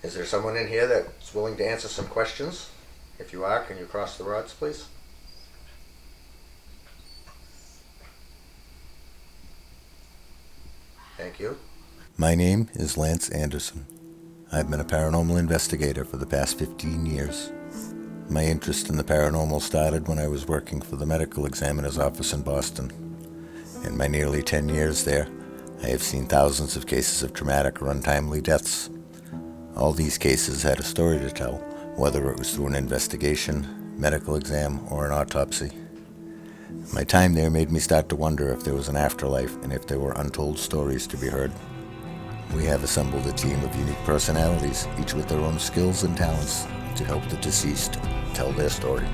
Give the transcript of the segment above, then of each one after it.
Is there someone in here that's willing to answer some questions? If you are, can you cross the rods, please? Thank you. My name is Lance Anderson. I've been a paranormal investigator for the past 15 years. My interest in the paranormal started when I was working for the medical examiner's office in Boston. In my nearly 10 years there, I have seen thousands of cases of traumatic or untimely deaths. All these cases had a story to tell, whether it was through an investigation, medical exam, or an autopsy. My time there made me start to wonder if there was an afterlife and if there were untold stories to be heard. We have assembled a team of unique personalities, each with their own skills and talents, to help the deceased tell their story.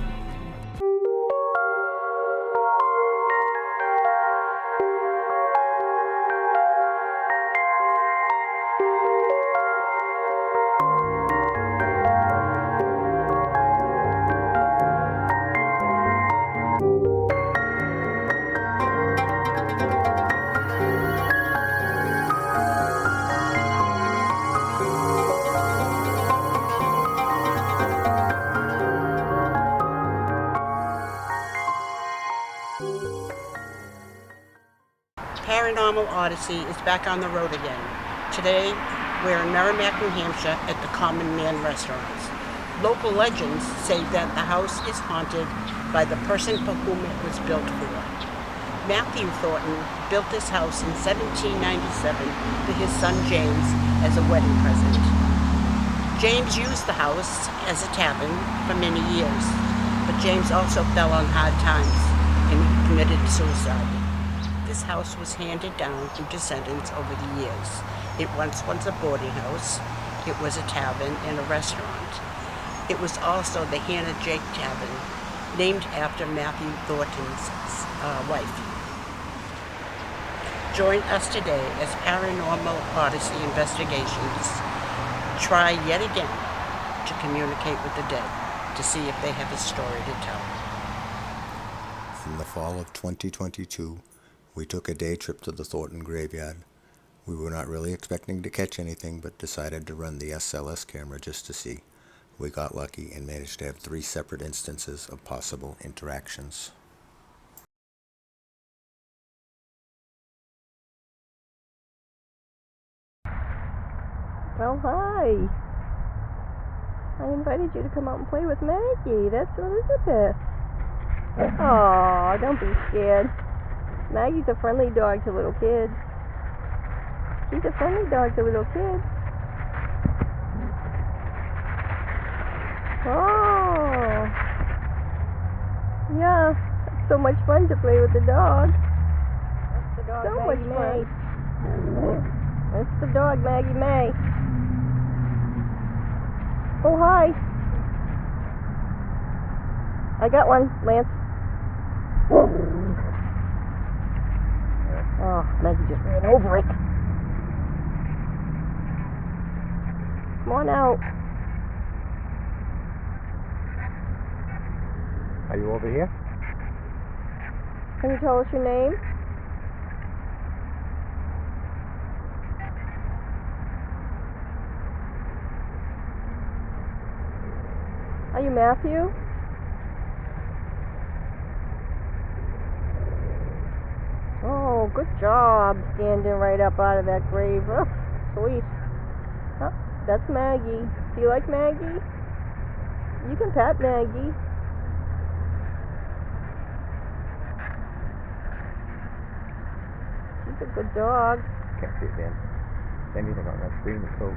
Paranormal Odyssey is back on the road again. Today, we're in Merrimack, New Hampshire at the Common Man Restaurants. Local legends say that the house is haunted by the person for whom it was built for. Matthew Thornton built this house in 1797 for his son James as a wedding present. James used the house as a tavern for many years, but James also fell on hard times and he committed suicide. This house was handed down through descendants over the years. It once was a boarding house, it was a tavern and a restaurant. It was also the Hannah Jake Tavern, named after Matthew Thornton's wife. Join us today as Paranormal Odyssey investigations try yet again to communicate with the dead to see if they have a story to tell. In the fall of 2022, we took a day trip to the Thornton graveyard. We were not really expecting to catch anything, but decided to run the SLS camera just to see. We got lucky and managed to have 3 separate instances of possible interactions. Well, hi. I invited you to come out and play with Maggie. That's Elizabeth. Oh, don't be scared. Maggie's a friendly dog to little kids. She's a friendly dog to little kids. Oh. Yeah, it's so much fun to play with the dog. That's the dog, So Maggie much May. fun. That's the dog, Maggie May. Oh, hi. I got one, Lance. Oh, Maggie just ran over it. Come on out. Are you over here? Can you tell us your name? Are you Matthew? Oh, good job standing right up out of that grave. Oh, sweet. Oh, that's Maggie. Do you like Maggie? You can pet Maggie. She's a good dog. Can't see it, Dan. Anything on that screen is so...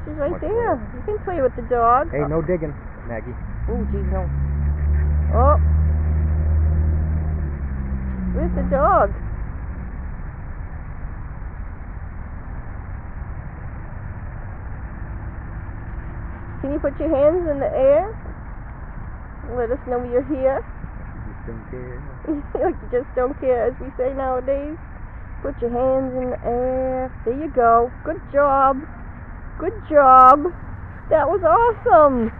She's right Much there. better. You can play with the dog. Hey, no digging, Maggie. Oh, geez, no. Oh. Where's the dog? Can you put your hands in the air? Let us know you're here. You just don't care. Like you just don't care, as we say nowadays. Put your hands in the air. There you go. Good job. Good job. That was awesome.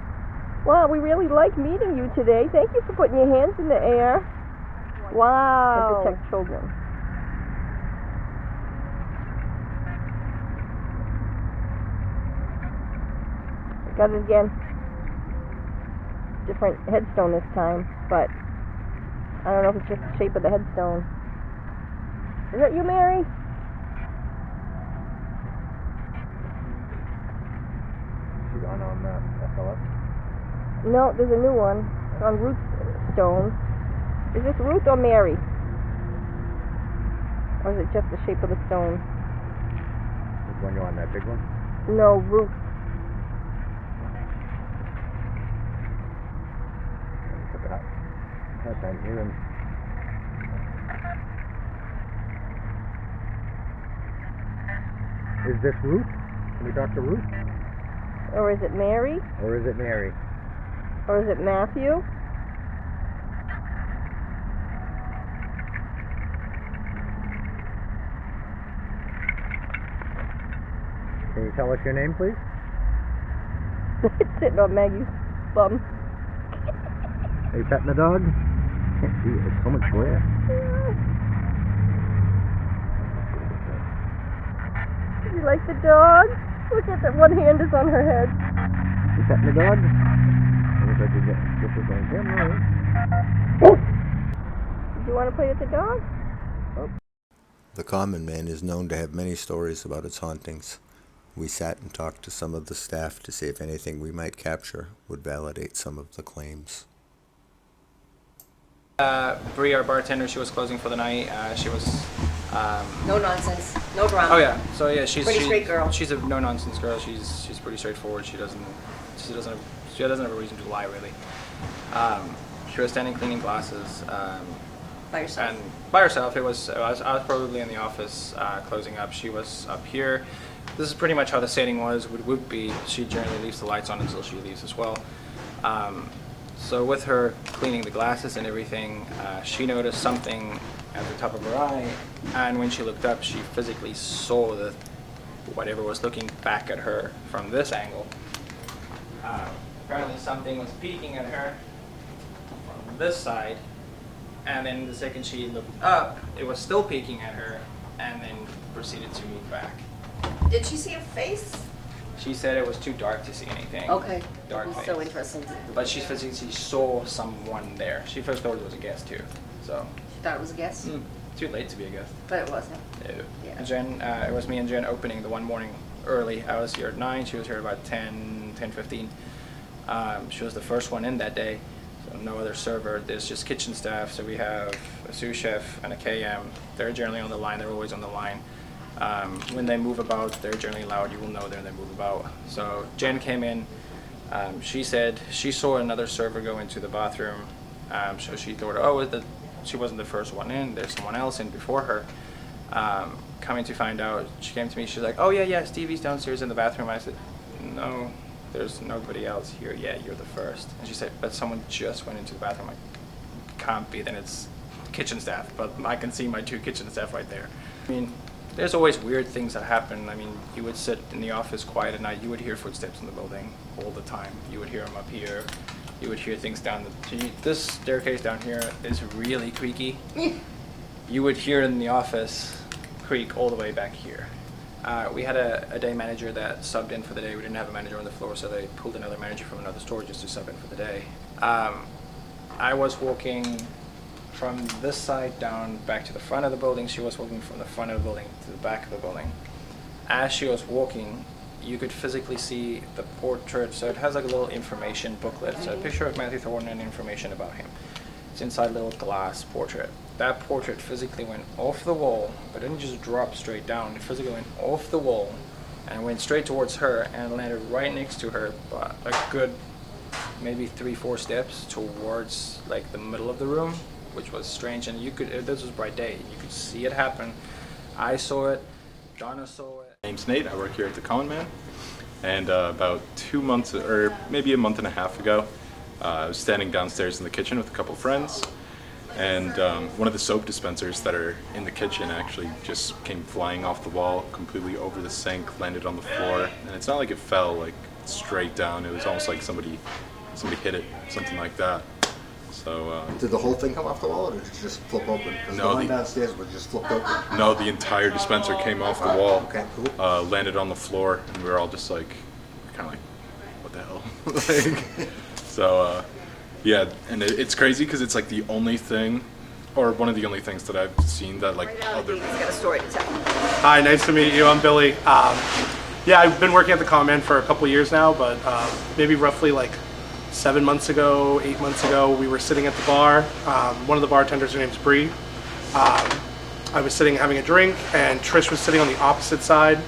Wow, we really like meeting you today. Thank you for putting your hands in the air. Wow. To protect children. Got it again. Different headstone this time, but I don't know if it's just the shape of the headstone. Is that you, Mary? She's on FLS? No, there's a new one. It's on Ruth's stone. Is this Ruth or Mary? Or is it just the shape of the stone? Which one you on, that big one? No, Ruth. Put the hat down here and... Is this Ruth? Can we talk to Ruth? Or is it Mary? Or is it Mary? Or is it Matthew? Can you tell us your name, please? It's sitting on Maggie's bum. Are you petting the dog? Can't see it. There's so much glare. You like the dog? Look at that. One hand is on her head. You petting the dog? I wish I could get this on camera. Did you want to play with the dog? The Common Man is known to have many stories about its hauntings. We sat and talked to some of the staff to see if anything we might capture would validate some of the claims. Bree, our bartender, she was closing for the night. She was... No nonsense. No drama. Oh yeah, so yeah, she's Pretty straight girl. She's a no nonsense girl. She's pretty straightforward. She doesn't have a reason to lie really. She was standing cleaning glasses. By yourself. And by herself. I was probably in the office closing up. She was up here. This is pretty much how the setting would be. She generally leaves the lights on until she leaves as well. So with her cleaning the glasses and everything, she noticed something at the top of her eye, and when she looked up, she physically saw that whatever was looking back at her from this angle. Apparently something was peeking at her from this side, and then the second she looked up, it was still peeking at her, and then proceeded to move back. Did she see a face? She said it was too dark to see anything. Okay. Dark That'd be face. so interesting. But she physically saw someone there. She first thought it was a guest too. So She thought it was a guess, too late to be a guest. but it wasn't. No. Yeah. Jen, it was me and Jen opening the one morning early. I was here at 9. She was here about 10:15. She was the first one in that day. So no other server. There's just kitchen staff. So we have a sous chef and a KM. They're generally on the line. They're always on the line. When they move about, they're generally loud. You will know when they move about. So Jen came in. She said she saw another server go into the bathroom. So she thought, she wasn't the first one in. There's someone else in before her. Coming to find out, she came to me. She's like, "Oh yeah, Stevie's downstairs in the bathroom." I said, "No, there's nobody else here. Yeah, you're the first." And she said, "But someone just went into the bathroom." I'm like, can't be. Then it's kitchen staff. But I can see my 2 kitchen staff right there. I mean, there's always weird things that happen. I mean, you would sit in the office quiet at night. You would hear footsteps in the building all the time. You would hear them up here. You would hear things down this staircase down here is really creaky. You would hear it in the office creak all the way back here. We had a day manager that subbed in for the day. We didn't have a manager on the floor, so they pulled another manager from another store just to sub in for the day. I was walking from this side down back to the front of the building. She was walking from the front of the building to the back of the building. As she was walking, you could physically see the portrait. So it has like a little information booklet. So a picture of Matthew Thornton and information about him. It's inside a little glass portrait. That portrait physically went off the wall, but didn't just drop straight down. It physically went off the wall and went straight towards her and landed right next to her, but a good maybe 3-4 steps towards like the middle of the room, which was strange. And you could, this was bright day, you could see it happen. I saw it, Donna saw it. My name's Nate. I work here at the Common Man, and about 2 months or maybe a month and a half ago, I was standing downstairs in the kitchen with a couple friends, and one of the soap dispensers that are in the kitchen actually just came flying off the wall, completely over the sink, landed on the floor, and it's not like it fell like straight down. It was almost like somebody hit it, something like that. So Did the whole thing come off the wall, or did it just flip open? Because No, the one the- downstairs was just flipped open. no, the entire dispenser came off the wall, Okay, cool. landed on the floor, and we were all just like, kind of like, what the hell? Like, so, yeah, and it's crazy because it's like the only thing, or one of the only things that I've seen that like other. He's got a story to tell. Hi, nice to meet you. I'm Billy. Yeah, I've been working at the Common for a couple years now, but maybe roughly like 7 months ago, 8 months ago, we were sitting at the bar. One of the bartenders, her name's Bree. I was sitting having a drink, and Trish was sitting on the opposite side.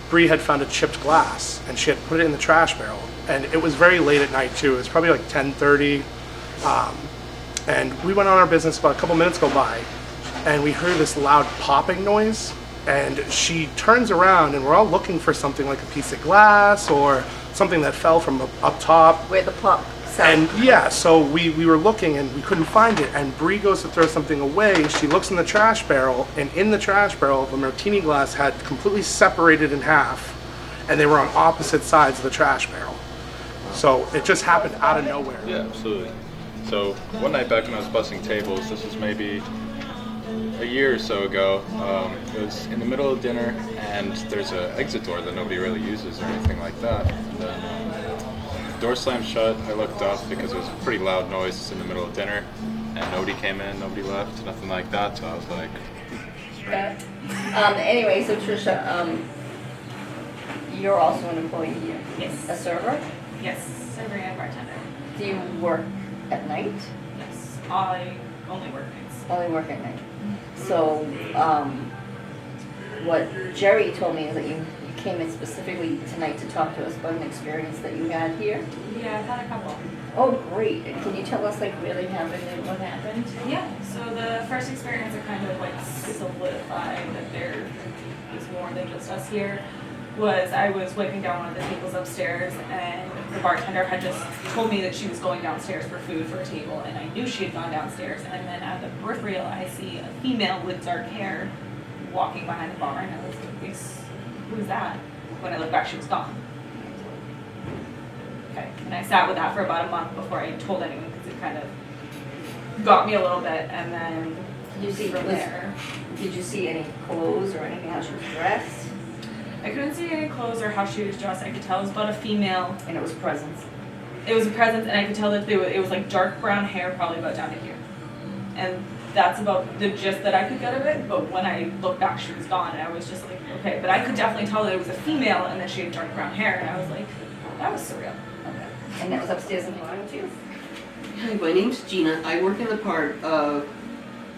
Bree had found a chipped glass, and she had put it in the trash barrel. And it was very late at night too. It was probably like 10:30. And we went on our business. About a couple minutes go by, and we heard this loud popping noise. And she turns around, and we're all looking for something like a piece of glass or something that fell from up top. Where the pop sound. And yeah, so we were looking and we couldn't find it. And Bree goes to throw something away. She looks in the trash barrel, and in the trash barrel, the martini glass had completely separated in half, and they were on opposite sides of the trash barrel. So it just happened out of nowhere. Yeah, absolutely. So one night back when I was bussing tables, this was maybe a year or so ago, it was in the middle of dinner, and there's an exit door that nobody really uses or anything like that. And then the door slammed shut. I looked up because it was a pretty loud noise in the middle of dinner, and nobody came in, nobody left, nothing like that. So I was like, Anyway, so Trisha, you're also an employee here. Yes. A server. Yes, server and bartender. Do you work at night? Yes, I only work nights. Only work at night. So, what Jerry told me is that you came in specifically tonight to talk to us about an experience that you had here. Yeah, I've had a couple. Oh, great. And can you tell us like really happened and what happened? Yeah, so the first experience that kind of like solidified that there is more than just us here was I was wiping down one of the tables upstairs, and the bartender had just told me that she was going downstairs for food for a table, and I knew she had gone downstairs. And then at the peripheral, I see a female with dark hair walking behind the bar, and I was like, who's that? When I looked back, she was gone. Okay, and I sat with that for about a month before I told anyone, because it kind of got me a little bit, and then Did you see from there. Did you see any clothes or anything how she was dressed? I couldn't see any clothes or how she was dressed. I could tell it was about a female. And it was presence. It was a presence, and I could tell that it was like dark brown hair, probably about down to here. And that's about the gist that I could get of it. But when I looked back, she was gone, and I was just like, okay. But I could definitely tell that it was a female, and that she had dark brown hair, and I was like, that was surreal. Okay. And that was upstairs in the bottom too? Hi, my name's Gina. I work in the part of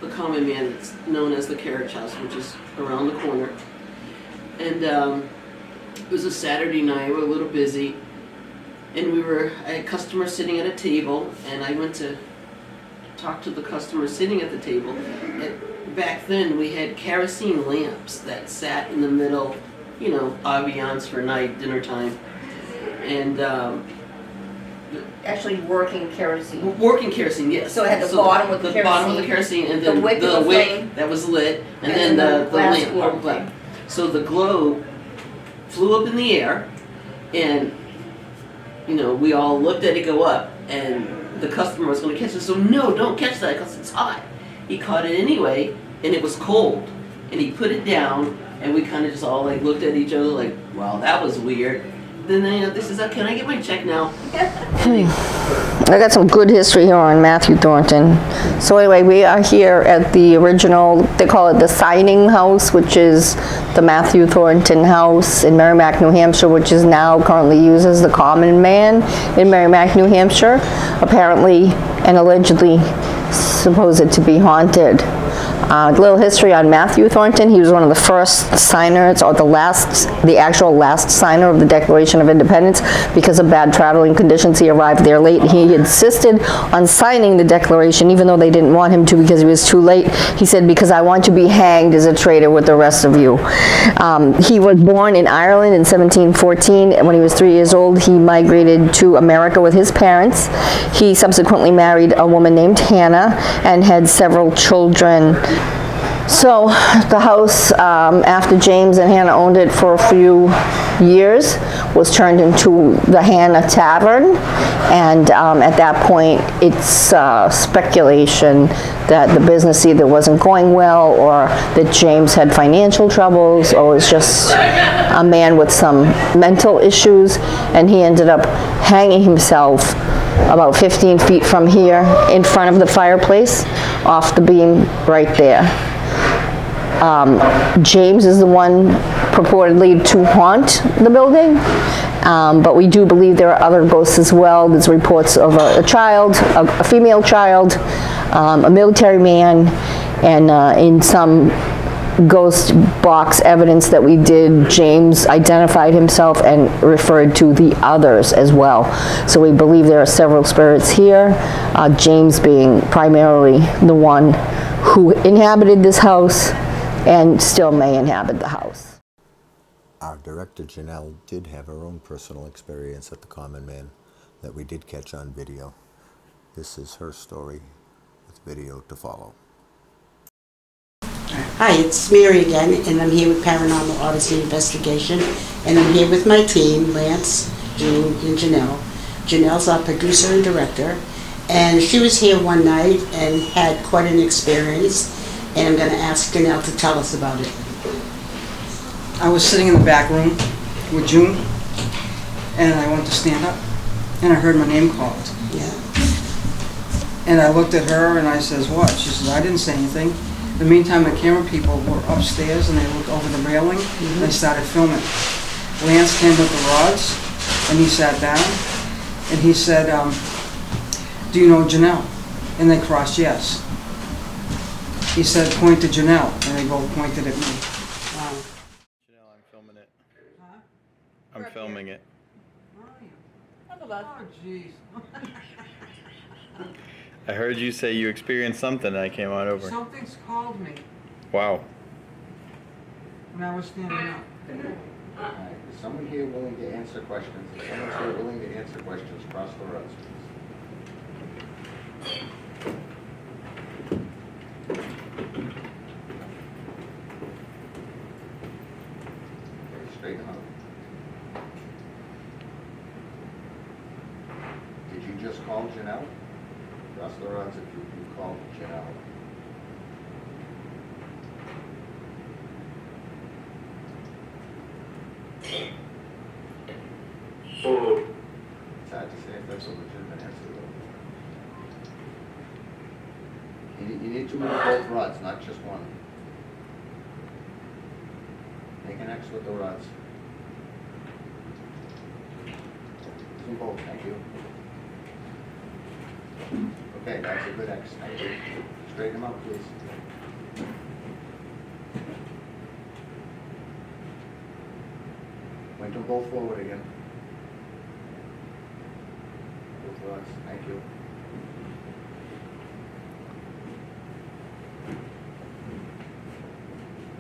the Common Man that's known as the Carriage House, which is around the corner. And it was a Saturday night, we were a little busy, and I had customers sitting at a table, and I went to talk to the customer sitting at the table. And back then, we had kerosene lamps that sat in the middle, you know, ambiance for night, dinner time. And Actually working kerosene. working kerosene, yes. So it had the bottom with the bottom with the kerosene, kerosene, and the then wick of the flame, that was lit, and and then then the the last lamp. glow glow. thing. So the glow flew up in the air, and you know, we all looked at it go up, and the customer was going to catch it. So no, don't catch that because it's hot. He caught it anyway, and it was cold, and he put it down, and we kind of just all like looked at each other like, wow, that was weird. Then this is, can I get my check now? I got some good history here on Matthew Thornton. So anyway, we are here at the original, they call it the Signing House, which is the Matthew Thornton House in Merrimack, New Hampshire, which is now currently used as the Common Man in Merrimack, New Hampshire. Apparently and allegedly supposed to be haunted. A little history on Matthew Thornton. He was one of the first signers, or the actual last signer of the Declaration of Independence. Because of bad traveling conditions, he arrived there late. He insisted on signing the Declaration, even though they didn't want him to because he was too late. He said, because I want to be hanged as a traitor with the rest of you. He was born in Ireland in 1714. And when he was 3 years old, he migrated to America with his parents. He subsequently married a woman named Hannah and had several children. So the house, after James and Hannah owned it for a few years, was turned into the Hannah Tavern, and at that point it's speculation that the business either wasn't going well, or that James had financial troubles, or was just a man with some mental issues, and he ended up hanging himself about 15 feet from here in front of the fireplace off the beam right there. James is the one purportedly to haunt the building, but we do believe there are other ghosts as well. There's reports of a child, a female child, a military man, and in some ghost box evidence that we did, James identified himself and referred to the others as well. So we believe there are several spirits here, James being primarily the one who inhabited this house and still may inhabit the house. Our director Janelle did have her own personal experience at the Common Man that we did catch on video. This is her story with video to follow. Hi, it's Mary again, and I'm here with Paranormal Odyssey Investigation, and I'm here with my team, Lance, Jean, and Janelle. Janelle's our producer and director, and she was here one night and had quite an experience, and I'm going to ask Janelle to tell us about it. I was sitting in the back room with June, and I went to stand up, and I heard my name called. Yeah. And I looked at her, and I says, "What?" She says, "I didn't say anything." In the meantime, the camera people were upstairs, and they looked over the railing, and they started filming. Lance came with the rods, and he sat down, and he said, "Do you know Janelle?" And they crossed yes. He said, "Point to Janelle," and they both pointed at me. Wow. Janelle, I'm filming it. Huh? I'm filming it. Oh, jeez. I heard you say you experienced something and I came on over. Something's called me Wow. when I was standing up. Is someone here willing to answer questions? If someone's here willing to answer questions, cross the roads, please. Straighten up. Did you just call Janelle? Cross the roads if you called Janelle. It's hard to say if that's a legitimate answer, though. You need to move both rods, not just one. Make an X with the rods. Do both, thank you. Okay, that's a good X, thank you. Straighten them out, please. Point them both forward again. Both rods, thank you.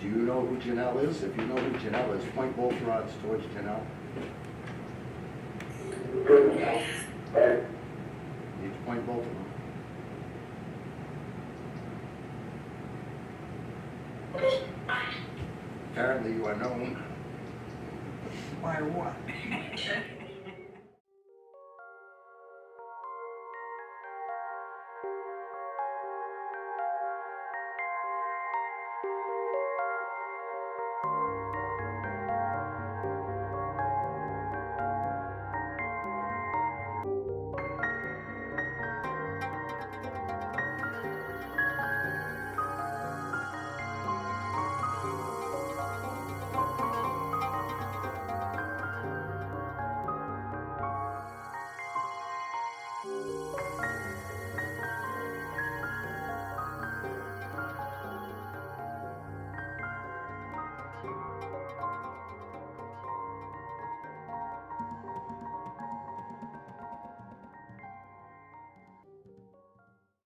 Do you know who Janelle is? If you know who Janelle is, point both rods towards Janelle.